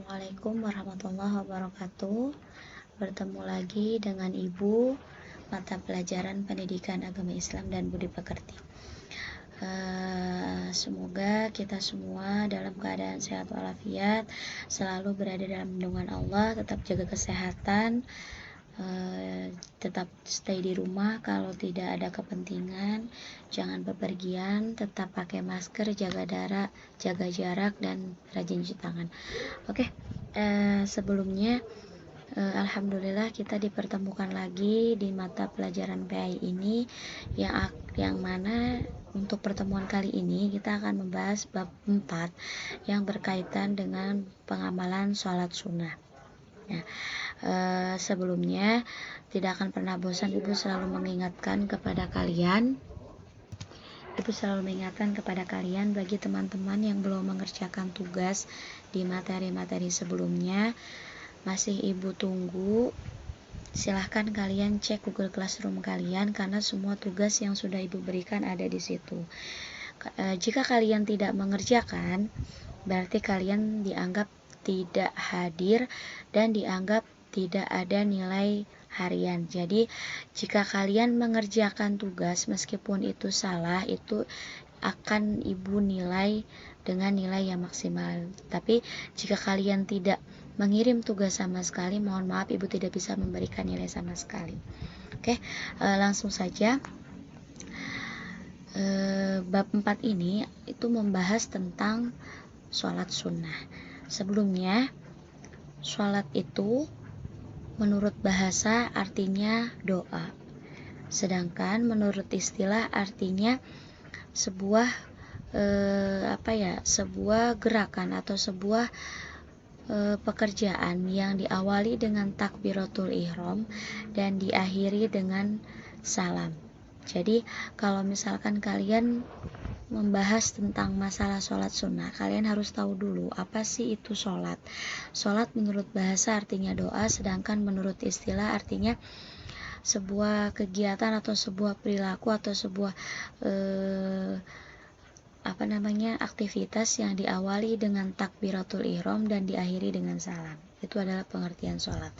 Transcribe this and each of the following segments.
Assalamualaikum warahmatullahi wabarakatuh. Bertemu lagi dengan Ibu mata pelajaran Pendidikan Agama Islam dan Budi Pekerti. Semoga kita semua dalam keadaan sehat walafiat, selalu berada dalam lindungan Allah, tetap jaga kesehatan, tetap stay di rumah. Kalau tidak ada kepentingan, jangan bepergian, tetap pakai masker, jaga jarak, dan rajin cuci tangan. Oke, sebelumnya alhamdulillah kita dipertemukan lagi di mata pelajaran PAI ini, yang mana untuk pertemuan kali ini kita akan membahas bab 4 yang berkaitan dengan pengamalan sholat sunnah. Nah, sebelumnya tidak akan pernah bosan Ibu selalu mengingatkan kepada kalian bagi teman-teman yang belum mengerjakan tugas di materi-materi sebelumnya, masih Ibu tunggu. Silahkan kalian cek Google Classroom kalian, karena semua tugas yang sudah Ibu berikan ada di situ. Jika kalian tidak mengerjakan, berarti kalian dianggap tidak hadir dan dianggap tidak ada nilai harian. Jadi jika kalian mengerjakan tugas meskipun itu salah, itu akan Ibu nilai dengan nilai yang maksimal. Tapi jika kalian tidak mengirim tugas sama sekali, mohon maaf Ibu tidak bisa memberikan nilai sama sekali. Oke, langsung saja. Bab 4 ini itu membahas tentang sholat sunnah. Sebelumnya, sholat itu menurut bahasa artinya doa, sedangkan menurut istilah artinya sebuah sebuah gerakan atau sebuah pekerjaan yang diawali dengan takbiratul ihram dan diakhiri dengan salam. Jadi kalau misalkan kalian membahas tentang masalah sholat sunnah, kalian harus tahu dulu apa sih itu sholat. Sholat menurut bahasa artinya doa, sedangkan menurut istilah artinya sebuah kegiatan atau sebuah perilaku atau sebuah aktivitas yang diawali dengan takbiratul ihram dan diakhiri dengan salam. Itu adalah pengertian sholat.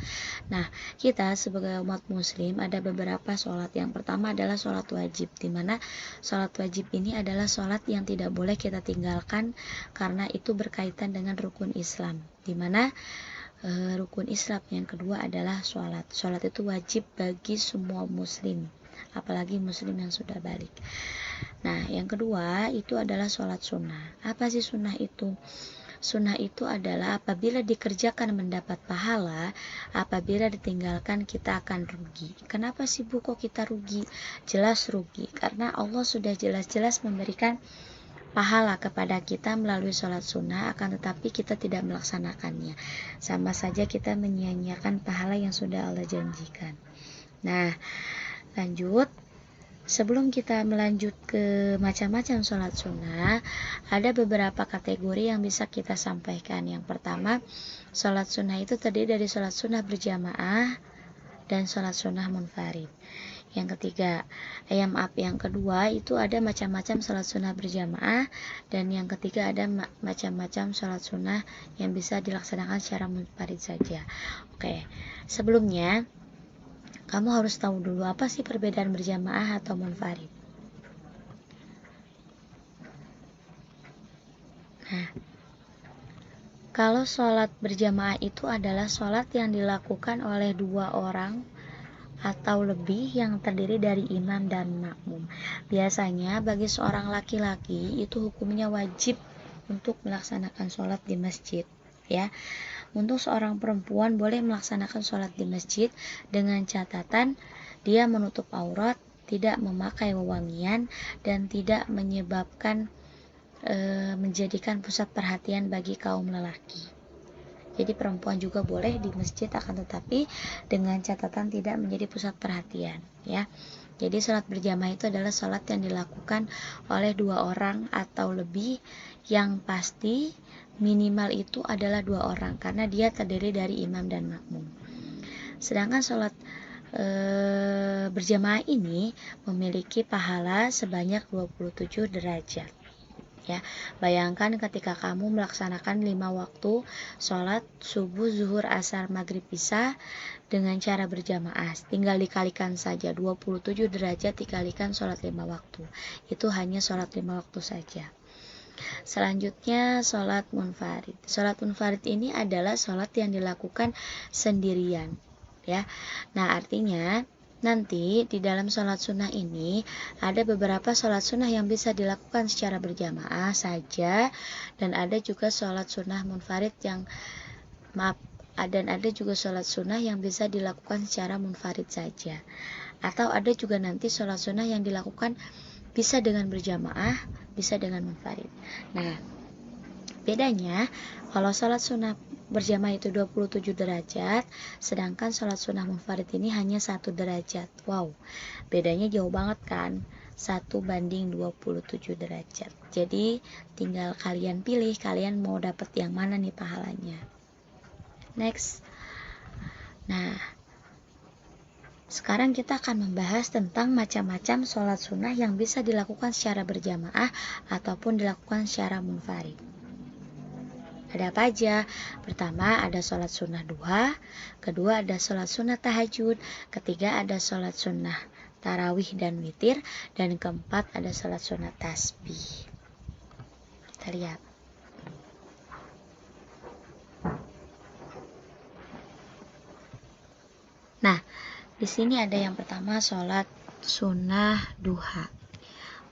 Nah, kita sebagai umat muslim ada beberapa sholat. Yang pertama adalah sholat wajib, dimana sholat wajib ini adalah sholat yang tidak boleh kita tinggalkan karena itu berkaitan dengan rukun Islam, dimana rukun Islam yang kedua adalah sholat. Sholat itu wajib bagi semua muslim, apalagi muslim yang sudah balik. Nah, yang kedua itu adalah sholat sunnah. Apa sih sunnah itu? Sunnah itu adalah apabila dikerjakan mendapat pahala, apabila ditinggalkan kita akan rugi. Kenapa sih Bu kok kita rugi? Jelas rugi, karena Allah sudah jelas-jelas memberikan pahala kepada kita melalui sholat sunnah, akan tetapi kita tidak melaksanakannya. Sama saja kita menyia-nyiakan pahala yang sudah Allah janjikan. Nah, lanjut. Sebelum kita melanjut ke macam-macam sholat sunnah, ada beberapa kategori yang bisa kita sampaikan. Yang pertama, sholat sunnah itu terdiri dari sholat sunnah berjamaah dan sholat sunnah munfarid. Yang ketiga, yang kedua itu ada macam-macam sholat sunnah berjamaah, dan yang ketiga ada macam-macam sholat sunnah yang bisa dilaksanakan secara munfarid saja. Oke, sebelumnya kamu harus tahu dulu apa sih perbedaan berjamaah atau munfarid. Nah, kalau sholat berjamaah itu adalah sholat yang dilakukan oleh dua orang atau lebih yang terdiri dari imam dan makmum. Biasanya bagi seorang laki-laki itu hukumnya wajib untuk melaksanakan sholat di masjid, ya. Untuk seorang perempuan boleh melaksanakan sholat di masjid dengan catatan dia menutup aurat, tidak memakai wewangian, dan tidak menyebabkan menjadikan pusat perhatian bagi kaum lelaki. Jadi perempuan juga boleh di masjid, akan tetapi dengan catatan tidak menjadi pusat perhatian, ya. Jadi sholat berjamaah itu adalah sholat yang dilakukan oleh dua orang atau lebih, yang pasti minimal itu adalah dua orang karena dia terdiri dari imam dan makmum. Sedangkan sholat berjamaah ini memiliki pahala sebanyak 27 derajat. Ya, bayangkan ketika kamu melaksanakan 5 waktu sholat subuh, zuhur, asar, maghrib, isya dengan cara berjamaah. Tinggal dikalikan saja 27 derajat dikalikan sholat 5 waktu. Itu hanya sholat 5 waktu saja. Selanjutnya sholat munfarid. Sholat munfarid ini adalah sholat yang dilakukan sendirian. Ya, nah artinya nanti di dalam sholat sunnah ini ada beberapa sholat sunnah yang bisa dilakukan secara berjamaah saja, dan ada juga sholat sunnah munfarid yang dan ada juga sholat sunnah yang bisa dilakukan secara munfarid saja, atau ada juga nanti sholat sunnah yang dilakukan bisa dengan berjamaah, bisa dengan munfarid. Nah, bedanya kalau sholat sunnah berjamaah itu 27 derajat, sedangkan sholat sunnah munfarid ini hanya 1 derajat. Wow, bedanya jauh banget kan? 1:27 derajat. Jadi tinggal kalian pilih, kalian mau dapat yang mana nih pahalanya. Next. Nah, sekarang kita akan membahas tentang macam-macam sholat sunnah yang bisa dilakukan secara berjamaah ataupun dilakukan secara munfarid. Ada apa aja? Pertama ada sholat sunnah duha, kedua ada sholat sunnah tahajud, ketiga ada sholat sunnah tarawih dan witir, dan keempat ada sholat sunnah tasbih. Kita lihat. Nah, di sini ada yang pertama sholat sunnah duha.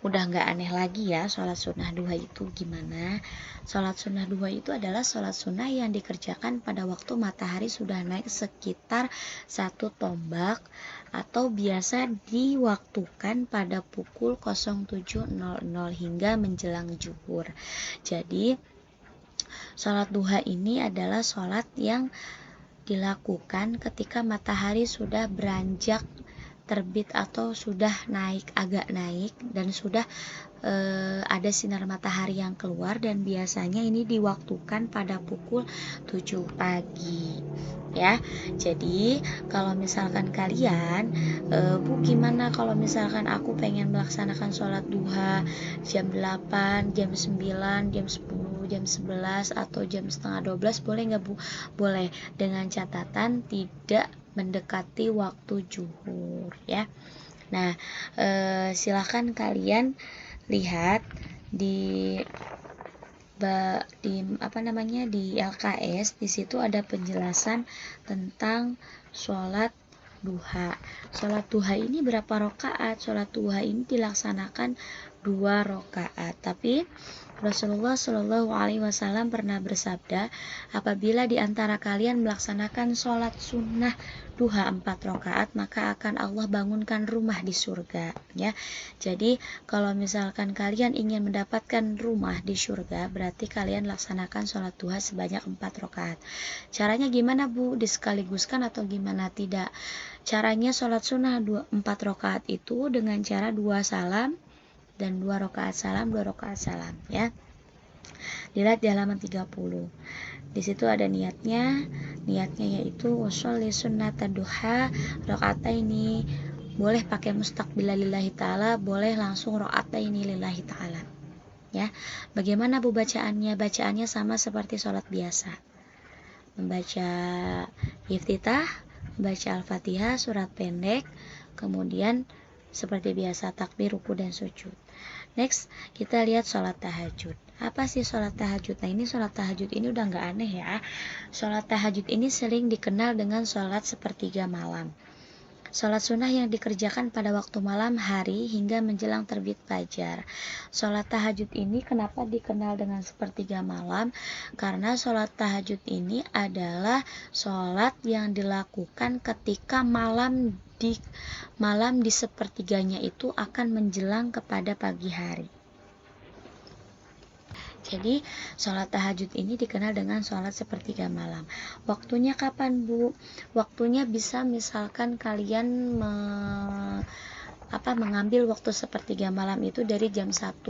Udah nggak aneh lagi ya sholat sunnah duha itu gimana. Sholat sunnah duha itu adalah sholat sunnah yang dikerjakan pada waktu matahari sudah naik sekitar 1 tombak, atau biasa diwaktukan pada pukul 07.00 hingga menjelang zuhur. Jadi sholat duha ini adalah sholat yang dilakukan ketika matahari sudah beranjak terbit atau sudah naik, agak naik, dan sudah ada sinar matahari yang keluar, dan biasanya ini diwaktukan pada pukul 7 pagi ya. Jadi kalau misalkan kalian Bu, gimana kalau misalkan aku pengen melaksanakan sholat duha jam 8, jam 9, jam 10, jam 11, atau jam setengah 12, boleh nggak Bu? Boleh, dengan catatan tidak mendekati waktu zuhur ya. Nah, silahkan kalian lihat di LKS. Di situ ada penjelasan tentang sholat duha. Sholat duha ini berapa rakaat? Sholat duha ini dilaksanakan 2 rakaat. Tapi Rasulullah Shallallahu Alaihi Wasallam pernah bersabda, apabila di antara kalian melaksanakan sholat sunnah duha 4 rakaat, maka akan Allah bangunkan rumah di surga ya. Jadi kalau misalkan kalian ingin mendapatkan rumah di surga, berarti kalian laksanakan sholat duha sebanyak 4 rakaat. Caranya gimana Bu? Disekaligus,kan atau gimana? Tidak. Caranya sholat sunnah 4 rakaat itu dengan cara 2 salam dan 2 rakaat salam, 2 rakaat salam ya. Dilihat di halaman 30. Di situ ada niatnya. Niatnya yaitu sholli sunnata duha rakaataini. Boleh pakai mustaqbilan lillahi taala, boleh langsung rakaataini lillahi taala. Ya. Bagaimana Bu bacaannya? Bacaannya sama seperti sholat biasa. Membaca iftitah, membaca Al-Fatihah, surat pendek, kemudian seperti biasa takbir, ruku, dan sujud. Next, kita lihat sholat tahajud. Apa sih sholat tahajud? Nah, ini sholat tahajud ini udah nggak aneh ya. Sholat tahajud ini sering dikenal dengan sholat sepertiga malam. Sholat sunnah yang dikerjakan pada waktu malam hari hingga menjelang terbit fajar. Sholat tahajud ini kenapa dikenal dengan sepertiga malam? Karena sholat tahajud ini adalah sholat yang dilakukan ketika malam di sepertiganya itu akan menjelang kepada pagi hari. Jadi sholat tahajud ini dikenal dengan sholat sepertiga malam. Waktunya kapan Bu? Waktunya bisa misalkan kalian mengambil waktu sepertiga malam itu dari jam 1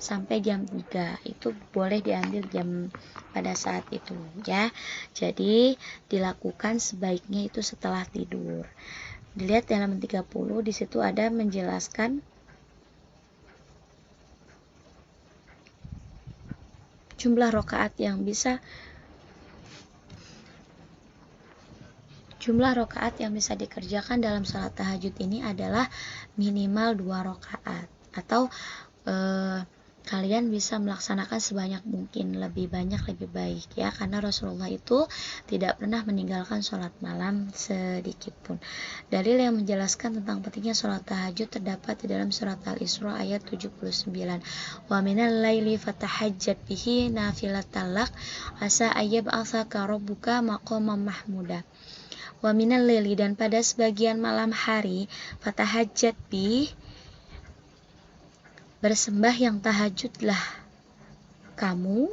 sampai jam 3. Itu boleh diambil jam pada saat itu ya. Jadi dilakukan sebaiknya itu setelah tidur. Dilihat di halaman 30, di situ ada menjelaskan jumlah rakaat yang bisa dikerjakan dalam sholat tahajud ini adalah minimal 2 rakaat, atau kalian bisa melaksanakan sebanyak mungkin, lebih banyak lebih baik ya, karena Rasulullah itu tidak pernah meninggalkan sholat malam sedikit pun. Dalil yang menjelaskan tentang pentingnya sholat tahajud terdapat di dalam surat Al-Isra ayat 79. Wa minal laili fatahajjat bihi nafilatan lak asa ayyab'atsaka rabbuka maqaman mahmuda. Wa minal laili, dan pada sebagian malam hari, fatahajjat bih, bersembahyang tahajudlah kamu,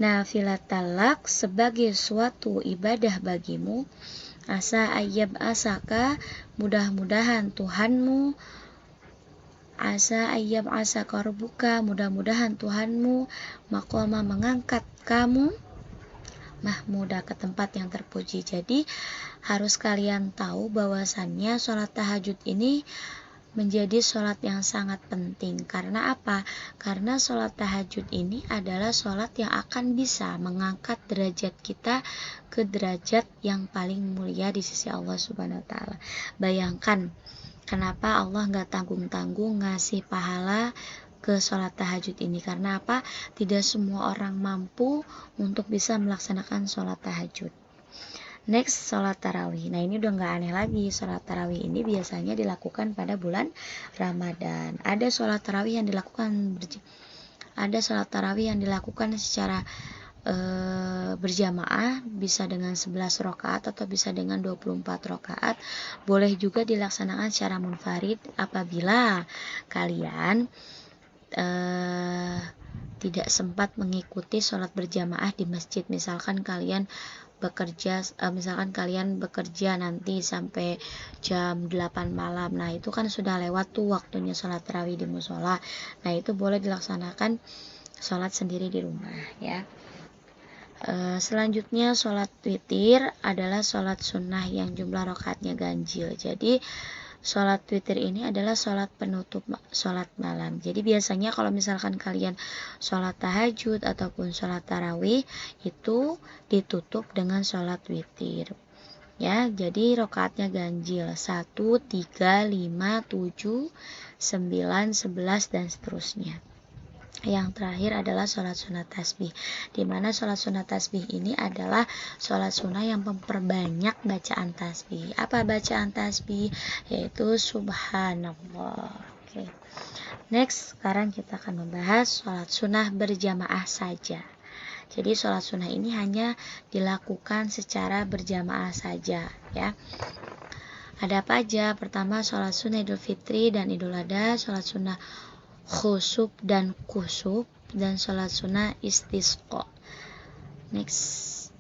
nafilatalak, sebagai suatu ibadah bagimu, asa ayyab asaka, mudah-mudahan Tuhanmu, asa ayyab asaka rabbuka, mudah-mudahan Tuhanmu, maqama, mengangkat kamu, mahmuda, ke tempat yang terpuji. Jadi harus kalian tahu bahwasannya sholat tahajud ini menjadi sholat yang sangat penting. Karena apa? Karena sholat tahajud ini adalah sholat yang akan bisa mengangkat derajat kita ke derajat yang paling mulia di sisi Allah Subhanahu wa Ta'ala. Bayangkan, kenapa Allah gak tanggung-tanggung ngasih pahala ke sholat tahajud ini? Karena apa? Tidak semua orang mampu untuk bisa melaksanakan sholat tahajud. Next, sholat tarawih. Nah, ini udah gak aneh lagi. Sholat tarawih ini biasanya dilakukan pada bulan Ramadan. Ada sholat tarawih yang dilakukan secara berjamaah, bisa dengan 11 rakaat atau bisa dengan 24 rakaat. Boleh juga dilaksanakan secara munfarid apabila kalian tidak sempat mengikuti sholat berjamaah di masjid. Misalkan kalian bekerja nanti sampai jam 8 malam. Nah, itu kan sudah lewat tuh waktunya sholat tarawih di musola. Nah, itu boleh dilaksanakan sholat sendiri di rumah ya. Selanjutnya, sholat witir adalah sholat sunnah yang jumlah rakaatnya ganjil. Jadi sholat witir ini adalah sholat penutup sholat malam. Jadi biasanya kalau misalkan kalian sholat tahajud ataupun sholat tarawih, itu ditutup dengan sholat witir ya. Jadi rakaatnya ganjil, 1, 3, 5, 7, 9, 11 dan seterusnya. Yang terakhir adalah sholat sunat tasbih, dimana sholat sunat tasbih ini adalah sholat sunnah yang memperbanyak bacaan tasbih. Apa bacaan tasbih? Yaitu subhanallah. Oke. Next, sekarang kita akan membahas sholat sunnah berjamaah saja. Jadi sholat sunnah ini hanya dilakukan secara berjamaah saja ya. Ada apa aja? Pertama, sholat sunnah Idul Fitri dan Idul Adha, sholat sunnah khusuf dan kusuf, dan sholat sunnah istisqa. Next.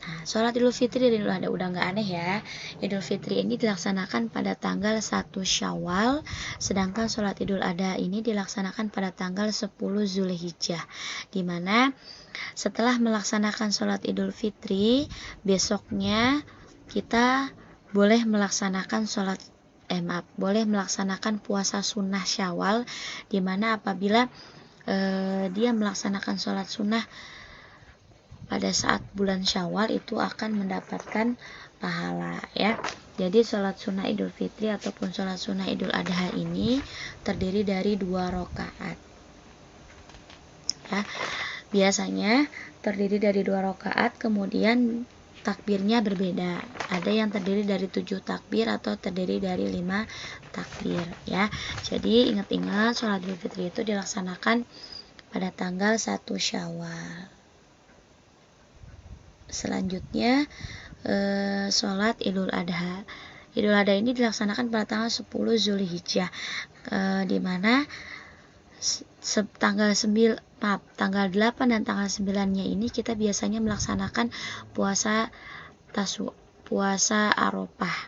Nah, sholat Idul Fitri dan Idul Adha udah gak aneh ya. Idul Fitri ini dilaksanakan pada tanggal 1 Syawal, sedangkan sholat Idul Adha ini dilaksanakan pada tanggal 10 Zulhijjah, dimana setelah melaksanakan sholat Idul Fitri, besoknya kita boleh melaksanakan puasa sunnah Syawal, dimana apabila dia melaksanakan sholat sunnah pada saat bulan Syawal itu akan mendapatkan pahala ya. Jadi sholat sunnah Idul Fitri ataupun sholat sunnah Idul Adha ini terdiri dari 2 rakaat ya. Biasanya terdiri dari 2 rakaat, kemudian takbirnya berbeda. Ada yang terdiri dari 7 takbir atau terdiri dari 5 takbir ya. Jadi ingat-ingat, sholat Idul Fitri itu dilaksanakan pada tanggal 1 Syawal. Selanjutnya sholat Idul Adha. Idul Adha ini dilaksanakan pada tanggal 10 Zulhijjah, di mana tanggal 8 dan tanggal 9-nya ini kita biasanya melaksanakan puasa Arafah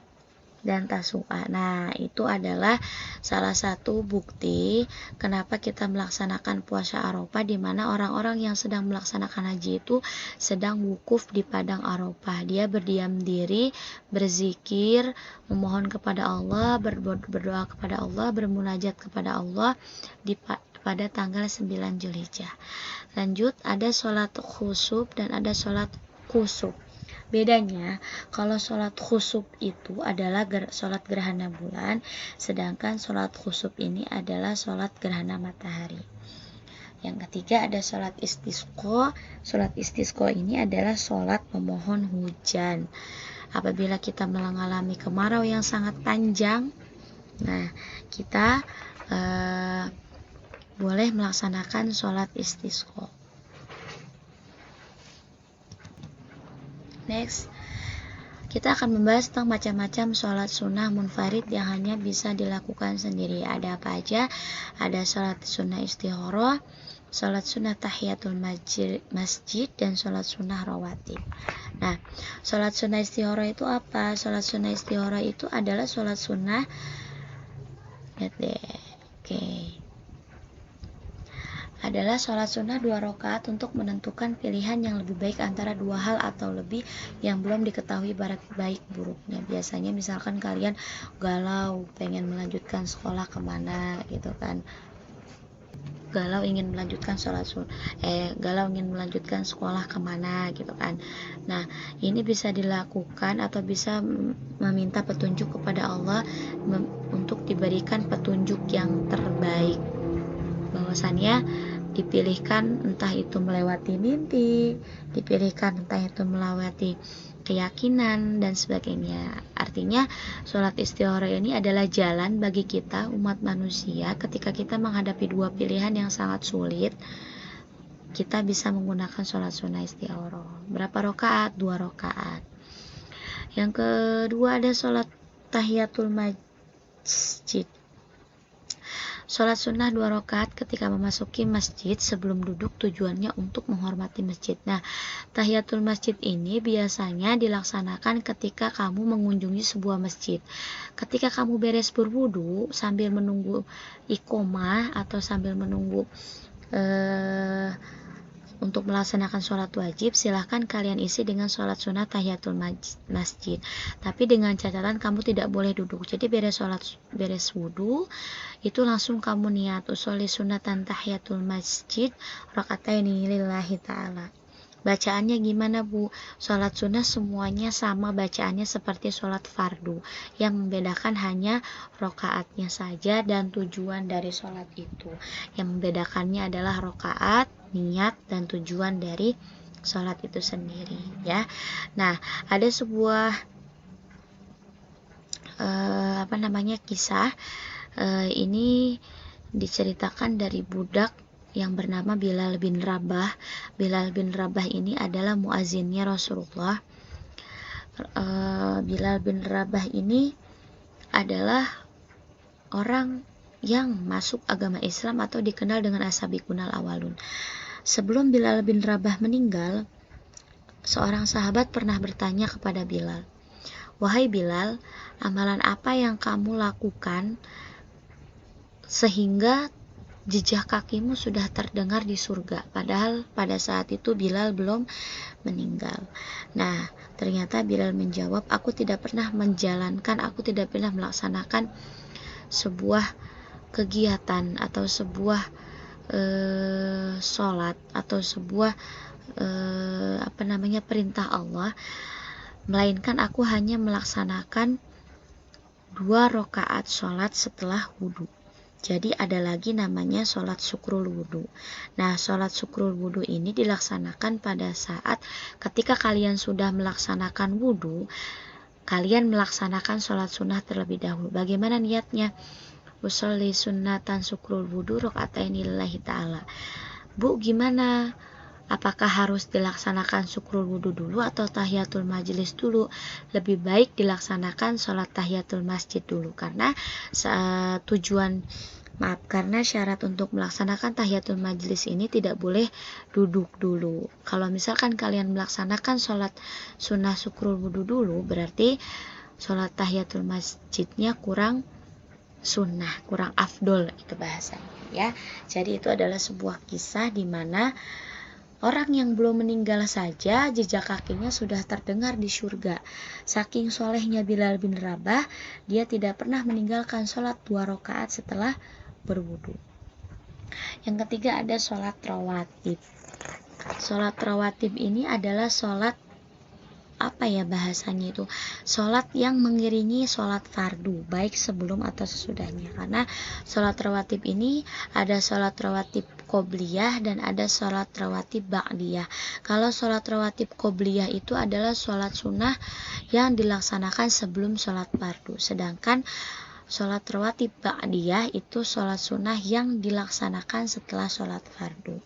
dan Tasu'a. Nah, itu adalah salah satu bukti kenapa kita melaksanakan puasa Arafah, di mana orang-orang yang sedang melaksanakan haji itu sedang wukuf di padang Arafah. Dia berdiam diri, berzikir, memohon kepada Allah, berdoa kepada Allah, bermunajat kepada Allah pada tanggal 9 Zulhijjah. Lanjut, ada sholat khusuf dan ada sholat kusuf. Bedanya, kalau sholat khusuf itu adalah sholat gerhana bulan, sedangkan sholat khusuf ini adalah sholat gerhana matahari. Yang ketiga ada sholat istisqa. Sholat istisqa ini adalah sholat memohon hujan. Apabila kita mengalami kemarau yang sangat panjang, nah kita boleh melaksanakan sholat istisqa. Next, kita akan membahas tentang macam-macam sholat sunnah munfarid yang hanya bisa dilakukan sendiri. Ada apa aja? Ada sholat sunnah istikharah, sholat sunnah tahiyatul masjid, dan sholat sunnah rawatib. Nah, sholat sunnah istikharah itu apa? Sholat sunnah istikharah itu adalah sholat sunnah. Lihat deh, oke. Adalah sholat sunnah 2 rakaat untuk menentukan pilihan yang lebih baik antara 2 hal atau lebih yang belum diketahui baik buruknya. Biasanya misalkan kalian galau pengen melanjutkan sekolah kemana gitu kan, galau ingin melanjutkan sekolah kemana gitu kan. Nah, ini bisa dilakukan atau bisa meminta petunjuk kepada Allah untuk diberikan petunjuk yang terbaik, bahwasannya dipilihkan entah itu melewati mimpi, dipilihkan entah itu melewati keyakinan dan sebagainya. Artinya sholat istikharah ini adalah jalan bagi kita umat manusia ketika kita menghadapi 2 pilihan yang sangat sulit. Kita bisa menggunakan sholat sunnah istikharah. Berapa rakaat? 2 rakaat. Yang kedua ada sholat tahiyatul masjid. Sholat sunnah 2 rakaat ketika memasuki masjid sebelum duduk, tujuannya untuk menghormati masjid. Nah, tahiyatul masjid ini biasanya dilaksanakan ketika kamu mengunjungi sebuah masjid. Ketika kamu beres berwudu sambil menunggu iqomah atau sambil menunggu untuk melaksanakan sholat wajib, silahkan kalian isi dengan sholat sunnah tahiyatul masjid. Tapi dengan catatan kamu tidak boleh duduk. Jadi beres wudu itu langsung kamu niat usolli sunnatan tahiyatul masjid rakataini lillahi ta'ala. Bacaannya gimana Bu? Sholat sunnah semuanya sama bacaannya seperti sholat fardu. Yang membedakan hanya rokaatnya saja dan tujuan dari sholat itu. Yang membedakannya adalah rokaat, niat, dan tujuan dari sholat itu sendiri, ya. Nah, ada sebuah kisah. Ini diceritakan dari budak yang bernama Bilal bin Rabah. Bilal bin Rabah ini adalah muazzinnya Rasulullah. Bilal bin Rabah ini adalah orang yang masuk agama Islam atau dikenal dengan as-sabiqunal awalun. Sebelum Bilal bin Rabah meninggal, seorang sahabat pernah bertanya kepada Bilal, "Wahai Bilal, amalan apa yang kamu lakukan sehingga jejak kakimu sudah terdengar di surga?" Padahal pada saat itu Bilal belum meninggal. Nah, ternyata Bilal menjawab, aku tidak pernah melaksanakan sebuah kegiatan atau sebuah sholat atau sebuah perintah Allah, melainkan aku hanya melaksanakan 2 rakaat sholat setelah wudhu. Jadi ada lagi namanya sholat syukrul wudhu. Nah, sholat syukrul wudhu ini dilaksanakan pada saat ketika kalian sudah melaksanakan wudhu, kalian melaksanakan sholat sunnah terlebih dahulu. Bagaimana niatnya? Usolli sunnatan syukrul wudhu rakataini lillahi ta'ala. Bu, gimana? Apakah harus dilaksanakan syukrul wudhu dulu atau tahiyatul majlis dulu? Lebih baik dilaksanakan sholat tahiyatul masjid dulu, karena karena syarat untuk melaksanakan tahiyatul majlis ini tidak boleh duduk dulu. Kalau misalkan kalian melaksanakan sholat sunnah syukrul wudhu dulu, berarti sholat tahiyatul masjidnya kurang sunnah, kurang afdol, itu bahasanya ya. Jadi itu adalah sebuah kisah di mana orang yang belum meninggal saja jejak kakinya sudah terdengar di surga. Saking solehnya Bilal bin Rabah, dia tidak pernah meninggalkan sholat 2 rakaat setelah berwudu. Yang ketiga ada sholat rawatib. Sholat rawatib ini adalah sholat apa ya bahasanya itu, sholat yang mengiringi sholat fardu baik sebelum atau sesudahnya. Karena sholat rawatib ini ada sholat rawatib qobliyah dan ada sholat rawatib ba'diyah. Kalau sholat rawatib qobliyah itu adalah sholat sunnah yang dilaksanakan sebelum sholat fardu, sedangkan sholat rawatib ba'diyah itu sholat sunnah yang dilaksanakan setelah sholat fardu.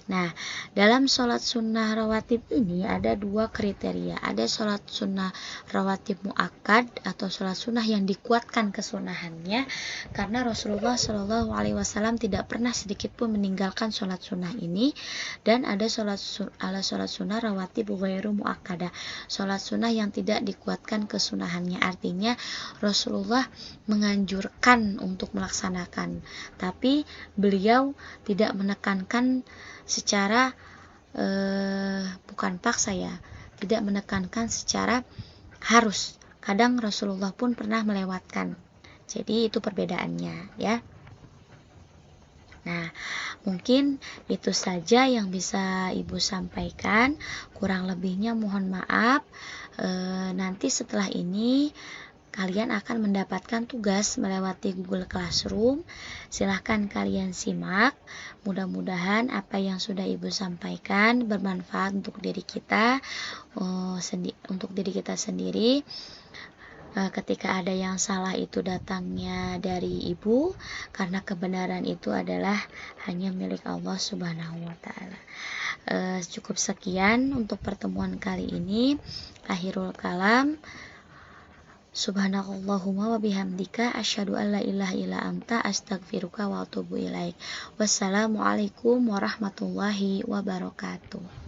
Nah, dalam sholat sunnah rawatib ini ada 2 kriteria. Ada sholat sunnah rawatib muakkad atau sholat sunnah yang dikuatkan kesunahannya, karena Rasulullah Shallallahu Alaihi Wasallam tidak pernah sedikit pun meninggalkan sholat sunnah ini. Dan ada sholat sunnah rawatib ghairu muakkada, sholat sunnah yang tidak dikuatkan kesunahannya. Artinya Rasulullah menganjurkan untuk melaksanakan, tapi beliau tidak menekankan secara bukan paksa ya, tidak menekankan secara harus. Kadang Rasulullah pun pernah melewatkan. Jadi itu perbedaannya ya. Nah, mungkin itu saja yang bisa Ibu sampaikan. Kurang lebihnya mohon maaf. Nanti setelah ini kalian akan mendapatkan tugas melewati Google Classroom. Silahkan kalian simak. Mudah-mudahan apa yang sudah Ibu sampaikan bermanfaat untuk diri kita, untuk diri kita sendiri. Ketika ada yang salah itu datangnya dari Ibu, karena kebenaran itu adalah hanya milik Allah Subhanahu wa Ta'ala. Cukup sekian untuk pertemuan kali ini. Akhirul kalam. Subhanakallahumma wa bihamdika asyhadu an la ilaha illa anta astaghfiruka wa atubu ilaik. Wassalamualaikum warahmatullahi wabarakatuh.